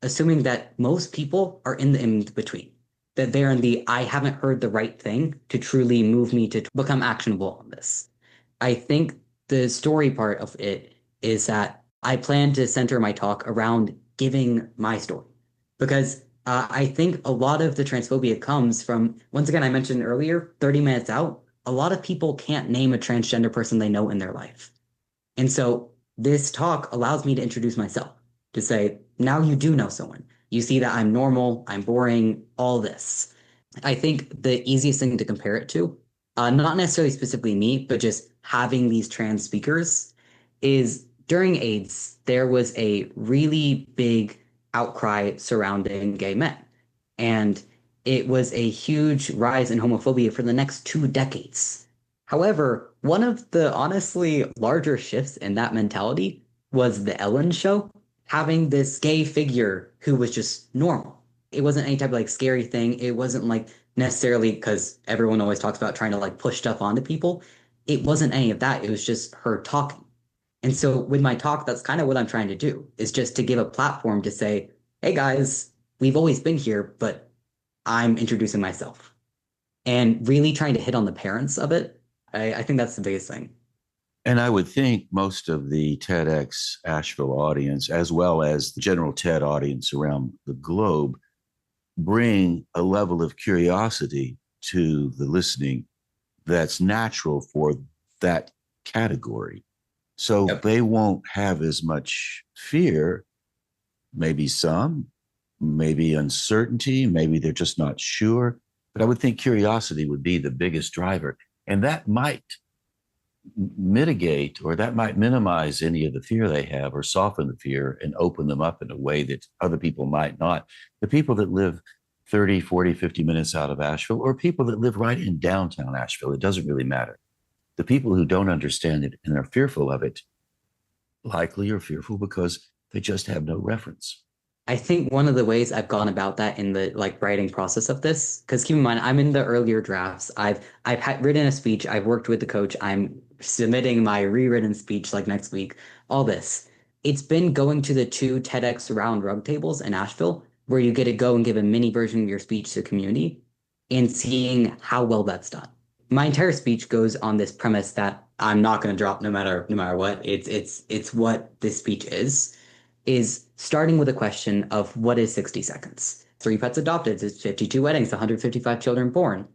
Speaker 2: assuming that most people are in the in between, that they're in the I haven't heard the right thing to truly move me to become actionable on this. I think the story part of it is that I plan to center my talk around giving my story because I think a lot of the transphobia comes from, once again, I mentioned earlier, 30 minutes out, a lot of people can't name a transgender person they know in their life. And so this talk allows me to introduce myself, to say, now you do know someone. You see that I'm normal, I'm boring, all this. I think the easiest thing to compare it to, not necessarily specifically me, but just having these trans speakers, is during AIDS, there was a really big outcry surrounding gay men. And it was a huge rise in homophobia for the next 2 decades. However, one of the honestly larger shifts in that mentality was the Ellen show, having this gay figure who was just normal. It wasn't any type of like scary thing. It wasn't like necessarily because everyone always talks about trying to like push stuff onto people. It wasn't any of that. It was just her talking. And so with my talk, that's kind of what I'm trying to do is just to give a platform to say, hey guys, we've always been here, but I'm introducing myself and really trying to hit on the parents of it. I think that's the biggest thing.
Speaker 1: And I would think most of the TEDx Asheville audience, as well as the general TED audience around the globe, bring a level of curiosity to the listening that's natural for that category. So
Speaker 2: Yep.
Speaker 1: they won't have as much fear, maybe some, maybe uncertainty, maybe they're just not sure. But I would think curiosity would be the biggest driver. And that might mitigate or that might minimize any of the fear they have or soften the fear and open them up in a way that other people might not. The people that live 30, 40, 50 minutes out of Asheville, or people that live right in downtown Asheville, it doesn't really matter. The people who don't understand it and are fearful of it likely are fearful because they just have no reference.
Speaker 2: I think one of the ways I've gone about that in the like writing process of this, because keep in mind, I'm in the earlier drafts. I've written a speech. I've worked with the coach. I'm submitting my rewritten speech like next week. All this. It's been going to the two TEDx round rug tables in Asheville, where you get to go and give a mini version of your speech to the community, and seeing how well that's done. My entire speech goes on this premise that I'm not going to drop no matter what. It's what this speech is starting with a question of what is 60 seconds? Three pets adopted, it's 52 weddings, 155 children born.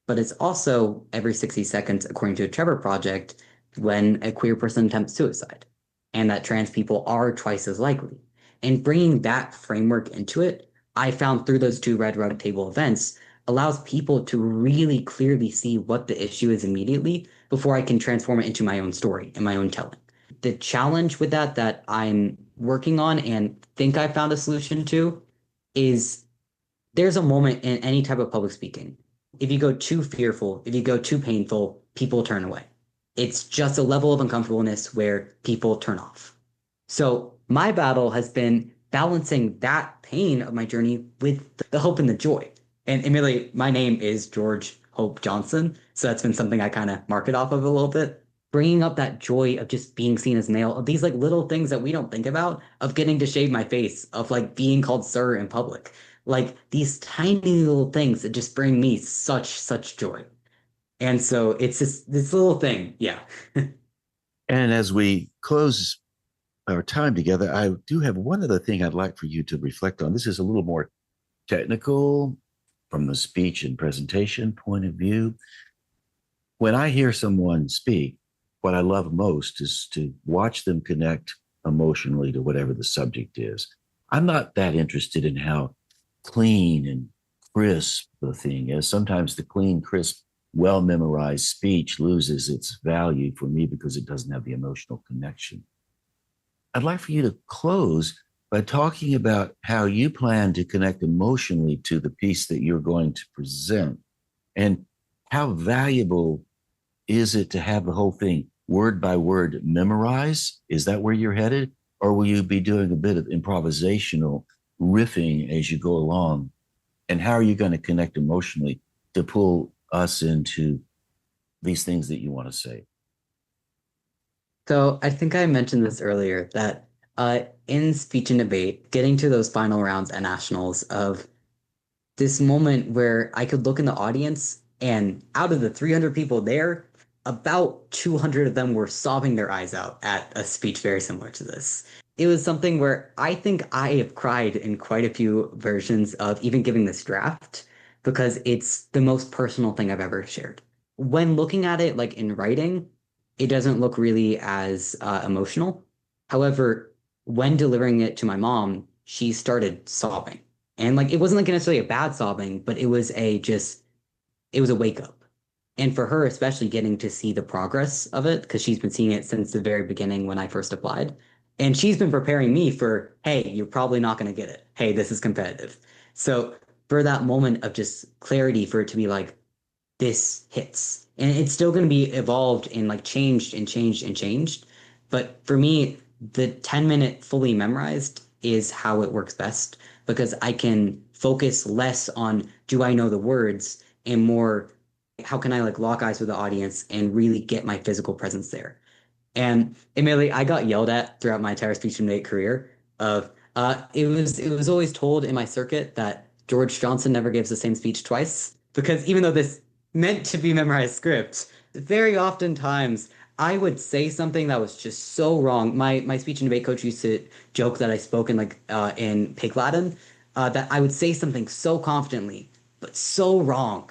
Speaker 2: But it's also every 60 seconds, according to a Trevor Project, when a queer person attempts suicide, and that trans people are twice as likely. And bringing that framework into it, I found through those two Red Rug Table events allows people to really clearly see what the issue is immediately before I can transform it into my own story and my own telling. The challenge with that I'm working on and think I found a solution to is there's a moment in any type of public speaking. If you go too fearful, if you go too painful, people turn away. It's just a level of uncomfortableness where people turn off. So my battle has been balancing that pain of my journey with the hope and the joy. And admittedly, my name is George Hope Johnson. So that's been something I kind of market off of a little bit. Bringing up that joy of just being seen as male, of these like little things that we don't think about, of getting to shave my face, of like being called sir in public. Like these tiny little things that just bring me such joy. And so it's this little thing. Yeah.
Speaker 1: And as we close our time together, I do have one other thing I'd like for you to reflect on. This is a little more technical from the speech and presentation point of view. When I hear someone speak, what I love most is to watch them connect emotionally to whatever the subject is. I'm not that interested in how clean and crisp the thing is. Sometimes the clean, crisp, well memorized speech loses its value for me because it doesn't have the emotional connection. I'd like for you to close by talking about how you plan to connect emotionally to the piece that you're going to present and how valuable is it to have the whole thing word by word memorized? Is that where you're headed? Or will you be doing a bit of improvisational riffing as you go along? And how are you going to connect emotionally to pull us into these things that you want to say?
Speaker 2: So I think I mentioned this earlier that in speech and debate, getting to those final rounds at nationals of this moment where I could look in the audience and out of the 300 people there, about 200 of them were sobbing their eyes out at a speech very similar to this. It was something where I think I have cried in quite a few versions of even giving this draft because it's the most personal thing I've ever shared. When looking at it like in writing, it doesn't look really as emotional. However, when delivering it to my mom, she started sobbing. And like it wasn't like necessarily a bad sobbing, but it was a wake up. And for her, especially getting to see the progress of it, because she's been seeing it since the very beginning when I first applied. And she's been preparing me for, hey, you're probably not going to get it. Hey, this is competitive. So for that moment of just clarity for it to be like, this hits. And it's still going to be evolved and like changed and changed and changed. But for me, the 10-minute fully memorized is how it works best because I can focus less on do I know the words and more how can I like lock eyes with the audience and really get my physical presence there. And admittedly, I got yelled at throughout my entire speech and debate career. Of it was always told in my circuit that George Johnson never gives the same speech twice because even though this meant to be memorized script, very oftentimes I would say something that was just so wrong. My speech and debate coach used to joke that I spoke in like in Pig Latin, that I would say something so confidently, but so wrong.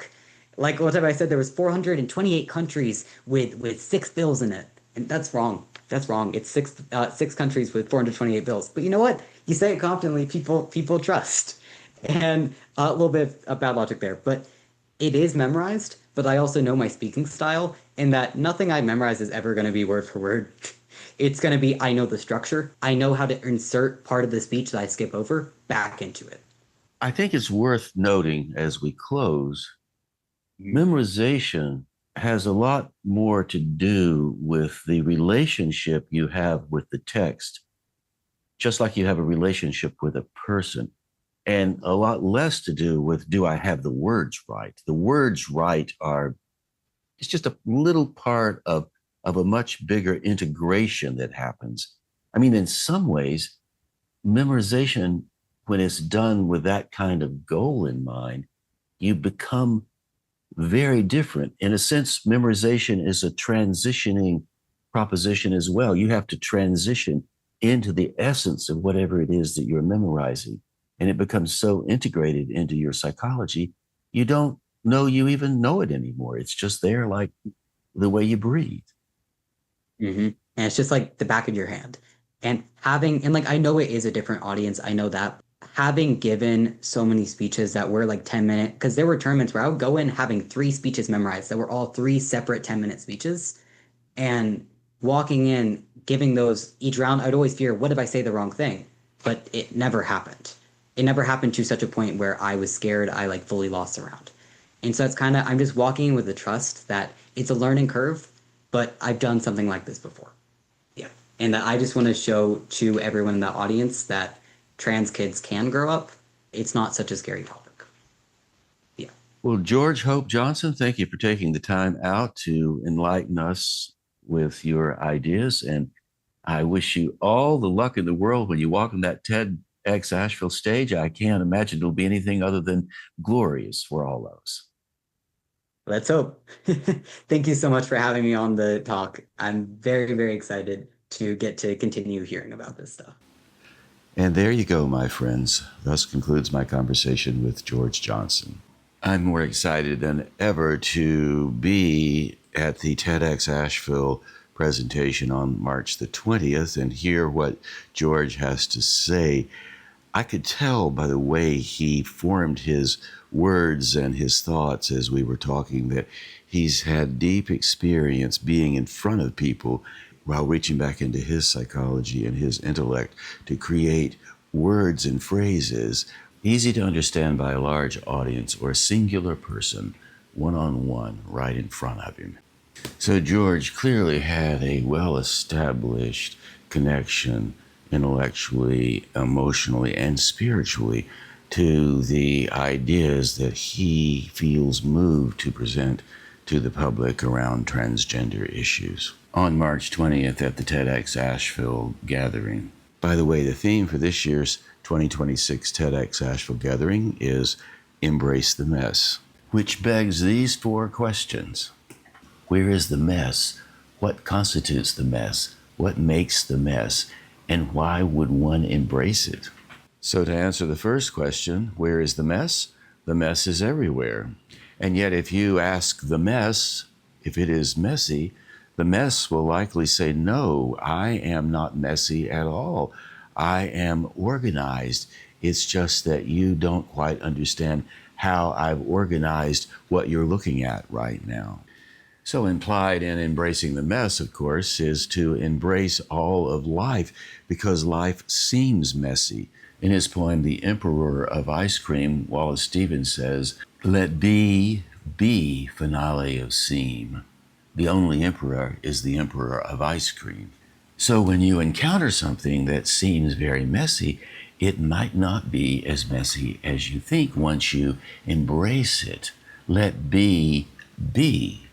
Speaker 2: Like one time I said there was 428 countries with six bills in it, and that's wrong. That's wrong. It's six countries with 428 bills. But you know what? You say it confidently, people trust. And a little bit of bad logic there, but it is memorized. But I also know my speaking style, and that nothing I memorize is ever going to be word for word. It's going to be I know the structure. I know how to insert part of the speech that I skip over back into it.
Speaker 1: I think it's worth noting as we close,
Speaker 2: Mhm.
Speaker 1: memorization has a lot more to do with the relationship you have with the text, just like you have a relationship with a person, and a lot less to do with do I have the words right? The words right are it's just a little part of a much bigger integration that happens. I mean, in some ways, memorization, when it's done with that kind of goal in mind, you become very different. In a sense, memorization is a transitioning proposition as well. You have to transition into the essence of whatever it is that you're memorizing. And it becomes so integrated into your psychology, you don't know you even know it anymore. It's just there like the way you breathe.
Speaker 2: And it's just like the back of your hand. And like, I know it is a different audience. I know that. Having given so many speeches that were like 10-minute, because there were tournaments where I would go in having three speeches memorized that were all three separate 10-minute speeches. And walking in, giving those each round, I'd always fear, what if I say the wrong thing? But it never happened. It never happened to such a point where I was scared I like fully lost the round. And so it's kind of, I'm just walking in with the trust that it's a learning curve, but I've done something like this before. Yeah. And that I just want to show to everyone in the audience that trans kids can grow up. It's not such a scary topic. Yeah.
Speaker 1: Well, George Hope Johnson, thank you for taking the time out to enlighten us with your ideas. And I wish you all the luck in the world when you walk on that TEDx Asheville stage. I can't imagine it'll be anything other than glorious for all of us.
Speaker 2: Let's hope. Thank you so much for having me on the talk. I'm very, very excited to get to continue hearing about this stuff.
Speaker 1: And there you go, my friends. Thus concludes my conversation with George Johnson. I'm more excited than ever to be at the TEDx Asheville presentation on March the 20th and hear what George has to say. I could tell by the way he formed his words and his thoughts as we were talking that he's had deep experience being in front of people while reaching back into his psychology and his intellect to create words and phrases easy to understand by a large audience or a singular person, one-on-one, right in front of him. So George clearly had a well-established connection intellectually, emotionally, and spiritually to the ideas that he feels moved to present to the public around transgender issues. On March 20th at the TEDx Asheville gathering. By the way, the theme for this year's 2026 TEDx Asheville gathering is Embrace the Mess, which begs these four questions. Where is the mess? What constitutes the mess? What makes the mess? And why would one embrace it? So to answer the first question, where is the mess? The mess is everywhere. And yet if you ask the mess if it is messy, the mess will likely say, no, I am not messy at all. I am organized. It's just that you don't quite understand how I've organized what you're looking at right now. So implied in embracing the mess, of course, is to embrace all of life because life seems messy. In his poem, The Emperor of Ice Cream, Wallace Stevens says, let be finale of seem. The only emperor is the emperor of ice cream. So when you encounter something that seems very messy, it might not be as messy as you think once you embrace it. Let be.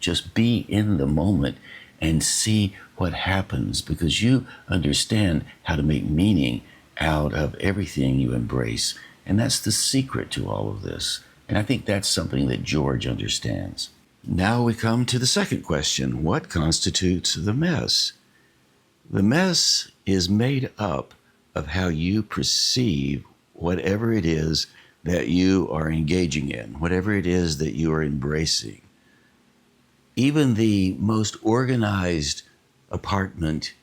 Speaker 1: Just be in the moment and see what happens because you understand how to make meaning out of everything you embrace. And that's the secret to all of this. And I think that's something that George understands. Now we come to the second question. What constitutes the mess? The mess is made up of how you perceive whatever it is that you are engaging in, whatever it is that you are embracing. Even the most organized apartment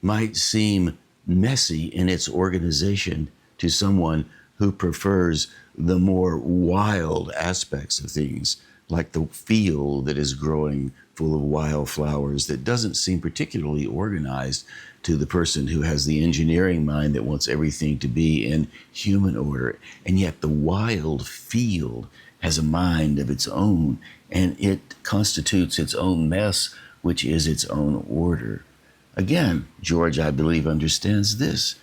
Speaker 1: might seem messy in its organization to someone who prefers the more wild aspects of things, like the field that is growing full of wildflowers that doesn't seem particularly organized to the person who has the engineering mind that wants everything to be in human order. And yet the wild field has a mind of its own, and it constitutes its own mess, which is its own order. Again, George, I believe, understands this.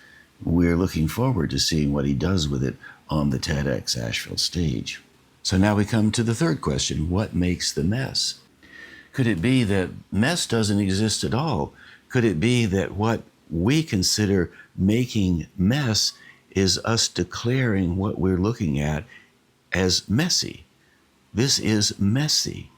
Speaker 1: We're looking forward to seeing what he does with it on the TEDx Asheville stage. So now we come to the third question: what makes the mess? Could it be that mess doesn't exist at all? Could it be that what we consider making mess is us declaring what we're looking at as messy? This is messy.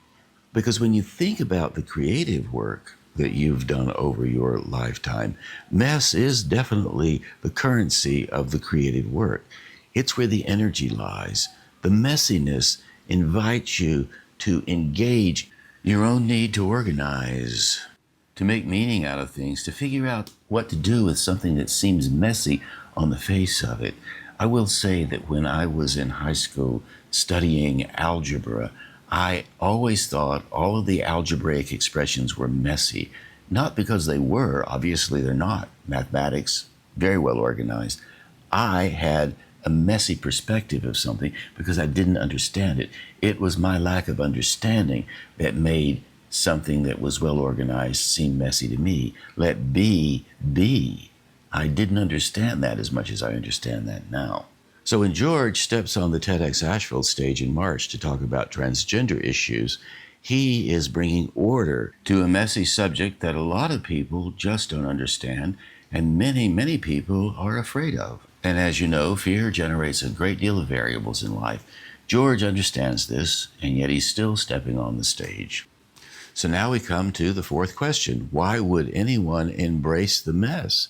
Speaker 1: Because when you think about the creative work that you've done over your lifetime, mess is definitely the currency of the creative work. It's where the energy lies. The messiness invites you to engage your own need to organize, to make meaning out of things, to figure out what to do with something that seems messy on the face of it. I will say that when I was in high school studying algebra, I always thought all of the algebraic expressions were messy. Not because they were, obviously they're not. Mathematics, very well organized. I had a messy perspective of something because I didn't understand it. It was my lack of understanding that made something that was well organized seem messy to me. Let B be. I didn't understand that as much as I understand that now. So when George steps on the TEDx Asheville stage in March to talk about transgender issues, he is bringing order to a messy subject that a lot of people just don't understand, and many, many people are afraid of. And as you know, fear generates a great deal of variables in life. George understands this, and yet he's still stepping on the stage. So now we come to the fourth question: why would anyone embrace the mess?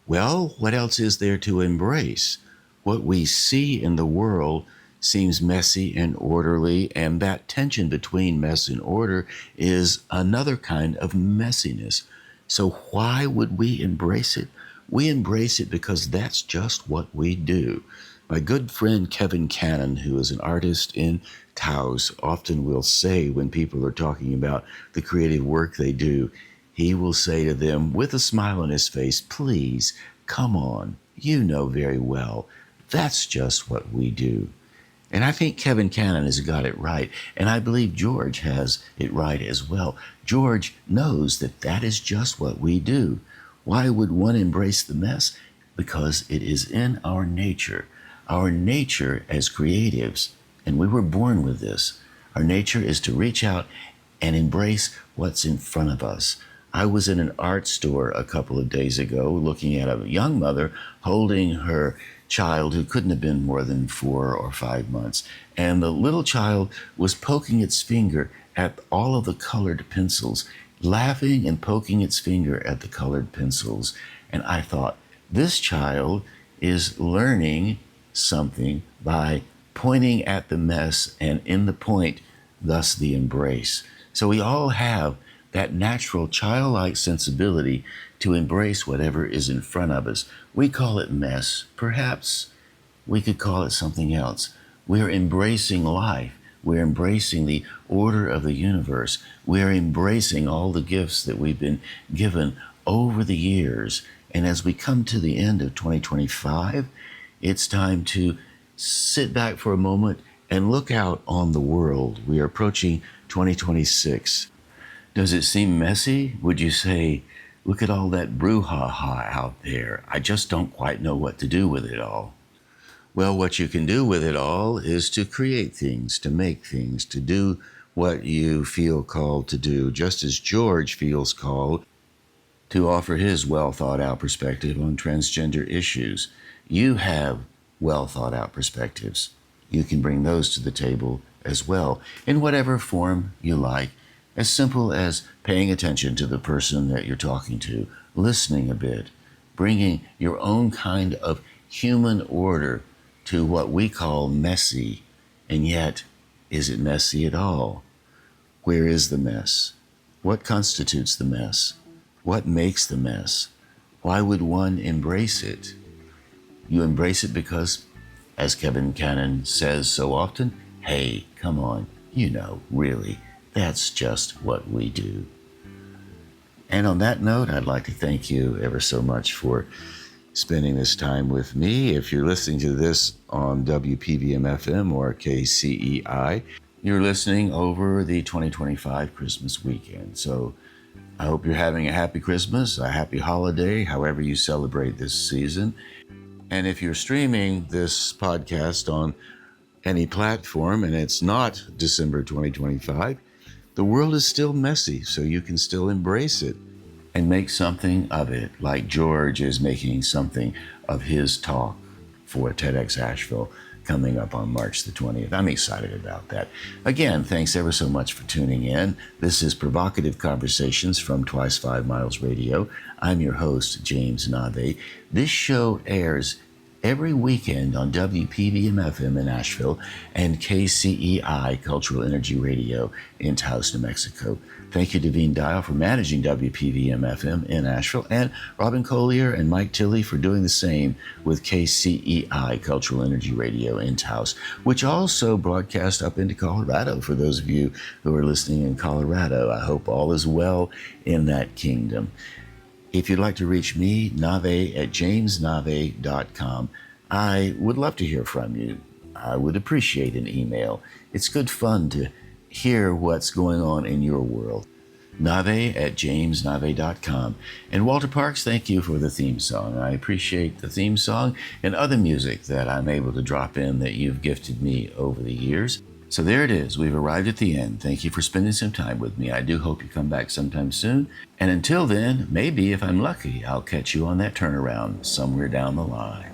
Speaker 1: Well, what else is there to embrace? What we see in the world seems messy and orderly, and that tension between mess and order is another kind of messiness. So why would we embrace it? We embrace it because that's just what we do. My good friend Kevin Cannon, who is an artist in Taos, often will say when people are talking about the creative work they do, he will say to them with a smile on his face, "Please, come on, you know very well, that's just what we do." And I think Kevin Cannon has got it right, and I believe George has it right as well. George knows that that is just what we do. Why would one embrace the mess? Because it is in our nature. Our nature as creatives, and we were born with this, our nature is to reach out and embrace what's in front of us. I was in an art store a couple of days ago looking at a young mother holding her child who couldn't have been more than 4 or 5 months. And the little child was poking its finger at all of the colored pencils, laughing and poking its finger at the colored pencils. And I thought, this child is learning something by pointing at the mess, and in the point, thus the embrace. So we all have that natural childlike sensibility to embrace whatever is in front of us. We call it mess. Perhaps we could call it something else. We're embracing life. We're embracing the order of the universe. We're embracing all the gifts that we've been given over the years. And as we come to the end of 2025, it's time to sit back for a moment and look out on the world. We are approaching 2026. Does it seem messy? Would you say, look at all that brouhaha out there. I just don't quite know what to do with it all. Well, what you can do with it all is to create things, to make things, to do what you feel called to do, just as George feels called to offer his well thought out perspective on transgender issues. You have well thought out perspectives. You can bring those to the table as well, in whatever form you like, as simple as paying attention to the person that you're talking to, listening a bit, bringing your own kind of human order to what we call messy. And yet, is it messy at all? Where is the mess? What constitutes the mess? What makes the mess? Why would one embrace it? You embrace it because, as Kevin Cannon says so often, hey, come on, really, that's just what we do. And on that note, I'd like to thank you ever so much for spending this time with me. If you're listening to this on WPVM FM or KCEI, you're listening over the 2025 Christmas weekend. So I hope you're having a happy Christmas, a happy holiday, however you celebrate this season. And if you're streaming this podcast on any platform and it's not December 2025, the world is still messy, so you can still embrace it and make something of it, like George is making something of his talk for TEDx Asheville coming up on March the 20th. I'm excited about that. Again, thanks ever so much for tuning in. This is Provocative Conversations from Twice 5 Miles Radio. I'm your host, James Nave. This show airs every weekend on WPVM-FM in Asheville and KCEI Cultural Energy Radio in Taos, New Mexico. Thank you to Devine Dial for managing WPVM-FM in Asheville, and Robin Collier and Mike Tilley for doing the same with KCEI Cultural Energy Radio in Taos, which also broadcasts up into Colorado for those of you who are listening in Colorado. I hope all is well in that kingdom. If you'd like to reach me, nave@jamesnave.com. I would love to hear from you. I would appreciate an email. It's good fun to hear what's going on in your world. nave@jamesnave.com. And Walter Parks, thank you for the theme song. I appreciate the theme song and other music that I'm able to drop in that you've gifted me over the years. So there it is. We've arrived at the end. Thank you for spending some time with me. I do hope you come back sometime soon. And until then, maybe if I'm lucky, I'll catch you on that turnaround somewhere down the line.